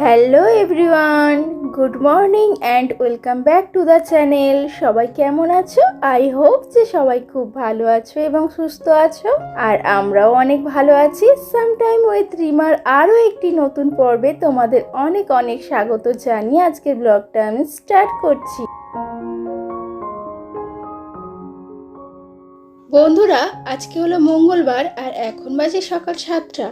Hello everyone, good morning and welcome back to the channel. সবাই কেমন আছো? I hope যে সবাই খুব ভালো আছো এবং সুস্থ আছো। আর আমরাও অনেক ভালো আছি। সামটাইম উইথ রিমার আরও একটি নতুন পর্বে তোমাদের অনেক অনেক স্বাগত জানিয়ে আজকের ব্লগটা আমি স্টার্ট করছি। বন্ধুরা, আজকে হলো মঙ্গলবার আর এখন বাজে সকাল 7টা।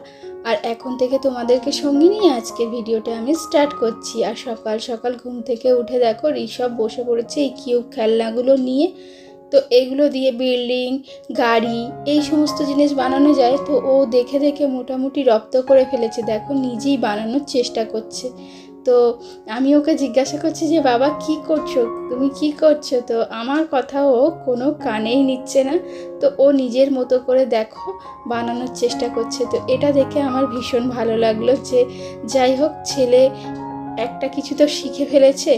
আর এখন থেকে তোমাদেরকে সঙ্গে নিয়ে আজকের ভিডিওটা আমি স্টার্ট করছি। আর সকাল সকাল ঘুম থেকে উঠে দেখো ঋষভ বসে পড়েছে এই কিউব খেলনাগুলো নিয়ে। তো এগুলো দিয়ে বিল্ডিং, গাড়ি, এই সমস্ত জিনিস বানানো যায়। তো ও দেখে দেখে মোটামুটি রপ্ত করে ফেলেছে, দেখো নিজেই বানানোর চেষ্টা করছে। তো আমি ওকে জিজ্ঞাসা করছি যে বাবা কি করছো, তুমি কি করছো? তো আমার কথা ও কোনো কানেই নিচ্ছে না। তো ও নিজের মতো করে দেখো বানানোর চেষ্টা করছে। তো এটা দেখে আমার ভীষণ ভালো লাগলো যে যাই হোক ছেলে একটা কিছু তো শিখে ফেলেছে।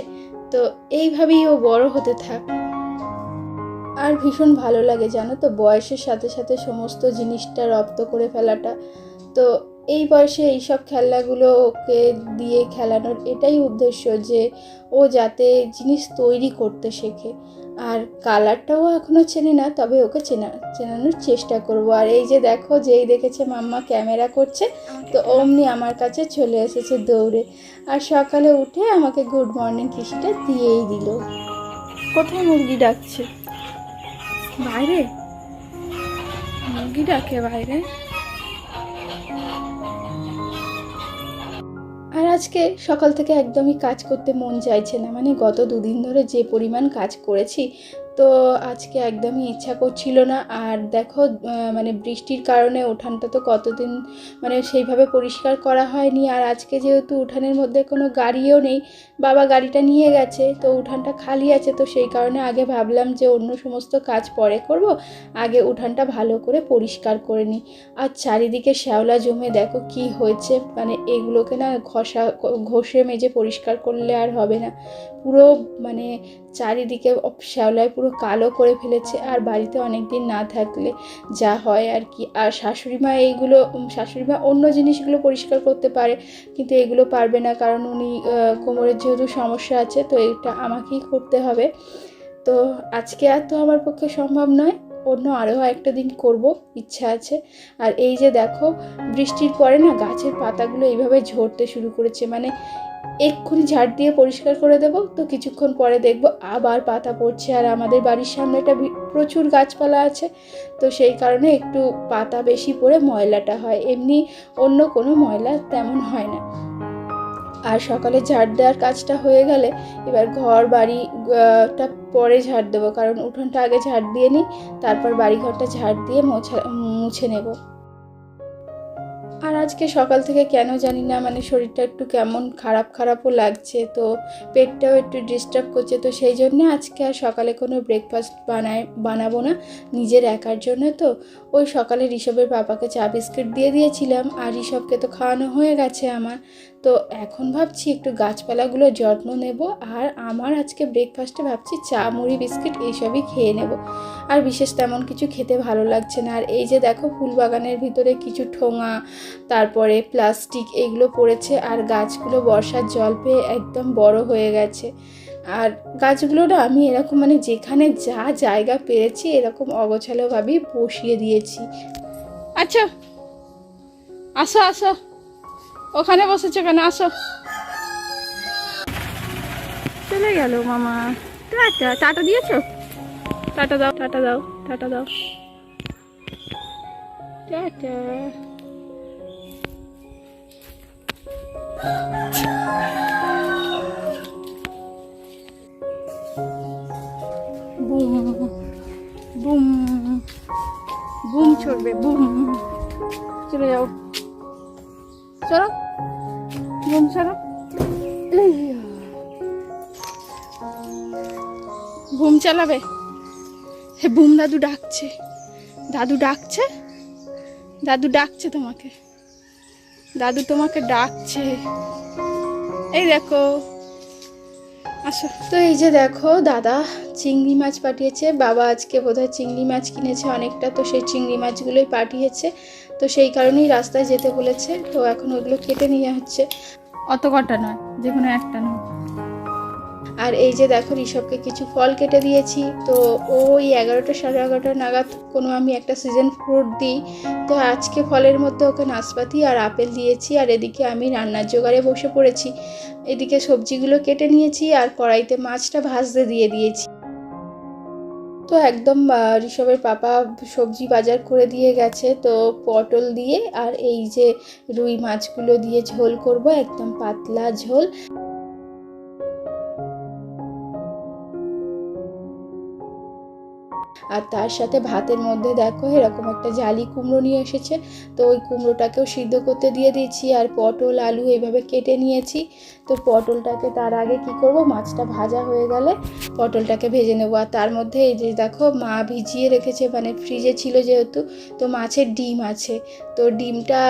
তো এইভাবেই ও বড় হতে থাক। আর ভীষণ ভালো লাগে জানো তো, বয়সের সাথে সাথে সমস্ত জিনিসটা রপ্ত করে ফেলাটা। তো এই বয়সে এইসব খেলনাগুলো ওকে দিয়ে খেলানোর এটাই উদ্দেশ্য যে ও যাতে জিনিস তৈরি করতে শেখে। আর কালারটাও এখনও চেনে না, তবে ওকে চেনানোর চেষ্টা করব। আর এই যে দেখো, যেই দেখেছে মাম্মা ক্যামেরা করছে তো অমনি আমার কাছে চলে এসেছে দৌড়ে। আর সকালে উঠে আমাকে গুড মর্নিং কিসটা দিয়েই দিল। কোথায় মুরগি ডাকছে? বাইরে মুরগি ডাকে বাইরে। আর আজকে সকাল থেকে একদমই কাজ করতে মন চাইছে না, মানে গত দুদিন ধরে যে পরিমাণ কাজ করেছি তো আজকে একদমই ইচ্ছা করছিল না। আর দেখো মানে বৃষ্টির কারণে উঠানটা তো কতদিন মানে সেইভাবে পরিষ্কার করা হয়নি। আর আজকে যেহেতু উঠানের মধ্যে কোনো গাড়িও নেই, বাবা গাড়িটা নিয়ে গেছে, তো উঠানটা খালি আছে। তো সেই কারণে আগে ভাবলাম যে অন্য সমস্ত কাজ পরে করব, আগে উঠানটা ভালো করে পরিষ্কার করে নিই। আর চারিদিকে শ্যাওলা জমে দেখো কি হয়েছে, মানে এগুলোকে না ঘষে মেজে পরিষ্কার করলে আর হবে না। পুরো মানে চারিদিকে শ্যাওলায় পুরো কালো করে ফেলেছে। আর বাড়িতে অনেক দিন না থাকলে যা হয় আর কি। আর শাশুড়িমা অন্য জিনিসগুলো পরিষ্কার করতে পারে, কিন্তু এগুলো পারবে না, কারণ উনি কোমরের যেহেতু সমস্যা আছে তো এটা আমাকেই করতে হবে। তো আজকে আর তো আমার পক্ষে সম্ভব নয়, অন্য আরও একটা দিন করব, ইচ্ছা আছে। আর এই যে দেখো বৃষ্টির পরে না গাছের পাতাগুলো এইভাবে ঝরতে শুরু করেছে, মানে এক্ষুনি ঝাড় দিয়ে পরিষ্কার করে দেব তো কিছুক্ষণ পরে দেখব আবার পাতা পড়ছে। আর আমাদের বাড়ির সামনেটা প্রচুর গাছপালা আছে, তো সেই কারণে একটু পাতা বেশি পড়ে ময়লাটা হয়, এমনি অন্য কোনো ময়লা তেমন হয় না। আর সকালে ঝাড় দেওয়ার কাজটা হয়ে গেলে এবার ঘর বাড়িটা পরে ঝাড় দেবো, কারণ উঠোনটা আগে ঝাড় দিয়ে নিই, তারপর বাড়িঘরটা ঝাড় দিয়ে মুছে নেব। আর আজকে সকাল থেকে কেন জানি না মানে শরীরটা একটু কেমন খারাপও লাগছে, তো পেটটাও একটু ডিস্টার্ব করছে। তো সেই জন্য আজকে আর সকালে কোনো ব্রেকফাস্ট বানাবো না নিজের একার জন্য। তো ওই সকালে ঋষভের পাপাকে চা বিস্কিট দিয়ে দিয়েছিলাম, আর ঋষভকে তো খাওয়ানো হয়ে গেছে আমার। তো এখন ভাবছি একটু গাছপালাগুলোর যত্ন নেব। আর আমার আজকে ব্রেকফাস্টে ভাবছি চা মুড়ি বিস্কিট এইসবই খেয়ে নেব। আর বিশেষ তেমন কিছু খেতে ভালো লাগছে না। আর এই যে দেখো ফুল বাগানের ভিতরে কিছু ঠোঙা, তারপরে প্লাস্টিক এগুলো পড়েছে। আর গাছগুলো বর্ষার জল পেয়ে একদম বড় হয়ে গেছে। আর গাছগুলো না আমি এরকম মানে যেখানে যা জায়গা পেয়েছি এরকম অগোছালোভাবেই বসিয়ে দিয়েছি। আচ্ছা আসো আসো, ওখানে বসেছো কেন? আসো। চলে গেল মামা। টাটা টাটা দিয়েছো? টাটা দাও টাটা দাও টাটা দাও টাটা। বুম বুম বুম ছড়বে বুম। চলে যাও, চলো বুম চলো। বুম চালাবে? হে বুম দাদু ডাকছে, দাদু ডাকছে, দাদু ডাকছে তোমাকে, দাদু তোমাকে ডাকছে। এই দেখো আসো। তো এই যে দেখো দাদা চিংড়ি মাছ পাঠিয়েছে, বাবা আজকে বোধহয় চিংড়ি মাছ কিনেছে অনেকটা, তো সেই চিংড়ি মাছগুলোই পাঠিয়েছে। তো সেই কারণেই রাস্তায় যেতে বলেছে, তো এখন ওগুলো কেটে নিয়ে হচ্ছে। অত কটা নয়, যে কোনো একটা নয়। আর এই যে দেখো ঋষভকে কিছু ফল কেটে দিয়েছি। তো ওই 11টা 11:30 নাগাদ কোনো আমি একটা সিজন ফ্রুট দিই। তো আজকে ফলের মধ্যে ওকে নাশপাতি আর আপেল দিয়েছি। আর এদিকে আমি রান্নার জোগাড়ে বসে পড়েছি। এদিকে সবজিগুলো কেটে নিয়েছি আর কড়াইতে মাছটা ভাজতে দিয়ে দিয়েছি। তো একদম ঋষভের পাপা সবজি বাজার করে দিয়ে গেছে। তো পটল দিয়ে আর এই যে রুই মাছগুলো দিয়ে ঝোল করব, একদম পাতলা ঝোল। আর তার সাথে ভাতের মধ্যে দেখো এরকম একটা জালি কুমড়ো নিয়ে এসেছে। তো ওই কুমড়োটাকেও সিদ্ধ করতে দিয়ে দিয়েছি। আর পটল আলু এইভাবে কেটে নিয়েছি। তো পটলটাকে তার আগে কি করব, মাছটা ভাজা হয়ে গেলে পটলটাকে ভেজে নেবো। আর তার মধ্যে এই যে দেখো মা ভিজিয়ে রেখেছে, মানে ফ্রিজে ছিল যেহেতু, তো মাছের ডিম আছে। তো ডিমটা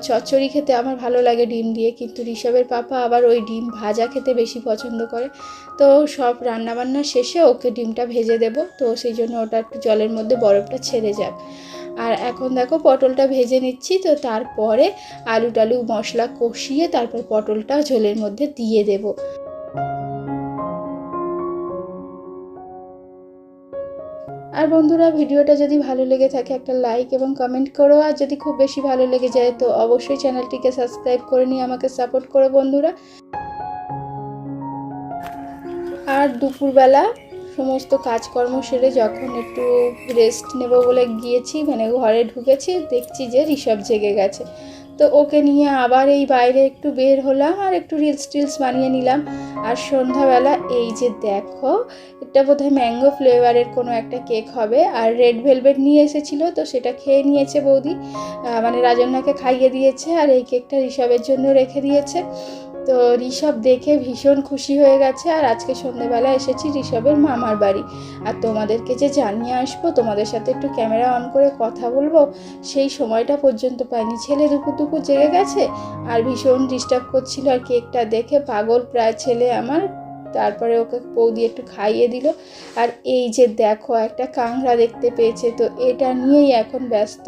চচ্চড়ি খেতে আমার ভালো লাগে ডিম দিয়ে, কিন্তু ঋষভের পাপা আবার ওই ডিম ভাজা খেতে বেশি পছন্দ করে। তো সব রান্নাবান্না শেষে ওকে ডিমটা ভেজে দেব। তো সেই জন্য ওটা একটু জলের মধ্যে বরফটা ছেড়ে যাক। আর এখন দেখো পটলটা ভেজে নিচ্ছি। তো তারপরে আলু টালু মশলা কষিয়ে তারপর পটলটা ঝোলের মধ্যে দিয়ে দেব। আর বন্ধুরা, ভিডিওটা যদি ভালো লেগে থাকে একটা লাইক এবং কমেন্ট করো। আর যদি খুব বেশি ভালো লেগে যায় তো অবশ্যই চ্যানেলটিকে সাবস্ক্রাইব করে নিয়ে আমাকে সাপোর্ট করো বন্ধুরা। আর দুপুরবেলা সমস্ত কাজকর্ম সেরে যখন একটু রেস্ট নেব বলে গিয়েছি, মানে ঘরে ঢুকেছি, দেখছি যে ঋষভ জেগে গেছে। তো ওকে নিয়ে আবার এই বাইরে একটু বের হলাম আর একটু রিলস টিলস বানিয়ে নিলাম। আর সন্ধ্যাবেলা এই যে দেখো, এটা বোধহয় ম্যাঙ্গো ফ্লেভারের কোনো একটা কেক হবে। আর রেড ভেলভেট নিয়ে এসেছিলো, তো সেটা খেয়ে নিয়েছে বৌদি, মানে রাজন্যাকে খাইয়ে দিয়েছে। আর এই কেকটা ঋষভের জন্য রেখে দিয়েছে। তো ঋষভ দেখে ভীষণ খুশি হয়ে গেছে। আর আজকে সন্ধ্যেবেলা এসেছি ঋষভের মামার বাড়ি। আর তোমাদেরকে যে জানিয়ে আসবো, তোমাদের সাথে একটু ক্যামেরা অন করে কথা বলবো, সেই সময়টা পর্যন্ত পাইনি। ছেলে দুপুর দুপুর জেগে গেছে আর ভীষণ ডিস্টার্ব করছিল। আর কেকটা দেখে পাগল প্রায় ছেলে আমার। তারপরে ওকে বৌদি একটু খাইয়ে দিল। আর এই যে দেখো একটা কাঁকড়া দেখতে পেয়েছে, তো এটা নিয়েই এখন ব্যস্ত।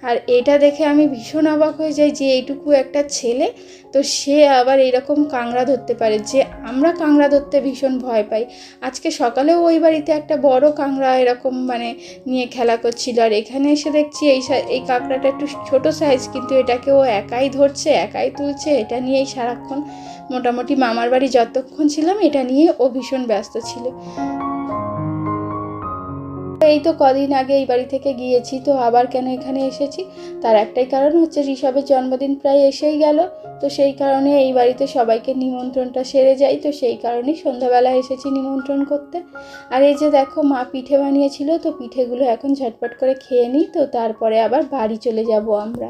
আর এটা দেখে আমি ভীষণ অবাক হয়ে যাই যে এইটুকু একটা ছেলে, তো সে আবার এরকম কাঁকড়া ধরতে পারে, যে আমরা কাঁকড়া ধরতে ভীষণ ভয় পাই। আজকে সকালেও ওই বাড়িতে একটা বড় কাঁকড়া এরকম মানে নিয়ে খেলা করছিল। আর এখানে এসে দেখছি এই কাঁকড়াটা একটু ছোট সাইজ, কিন্তু এটাকে ও একাই ধরছে, একাই তুলছে। এটা নিয়েই সারাক্ষণ, মোটামুটি মামার বাড়ি যতক্ষণ ছিলাম এটা নিয়ে ও ভীষণ ব্যস্ত ছিল। এই তো কদিন আগে এই বাড়ি থেকে গিয়েছি, তো আবার কেন এখানে এসেছি, তার একটাই কারণ হচ্ছে ঋষভের জন্মদিন প্রায় এসেই গেল। তো সেই কারণে এই বাড়িতে সবাইকে নিমন্ত্রণটা সেরে যাই। তো সেই কারণেই সন্ধ্যাবেলা এসেছি নিমন্ত্রণ করতে। আর এই যে দেখো মা পিঠে বানিয়েছিল, তো পিঠেগুলো এখন ঝটপট করে খেয়ে নিই। তো তারপরে আবার বাড়ি চলে যাব আমরা।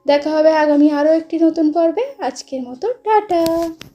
দেখা হবে আগামী আরও একটি নতুন পর্বে। আজকের মতো টাটা।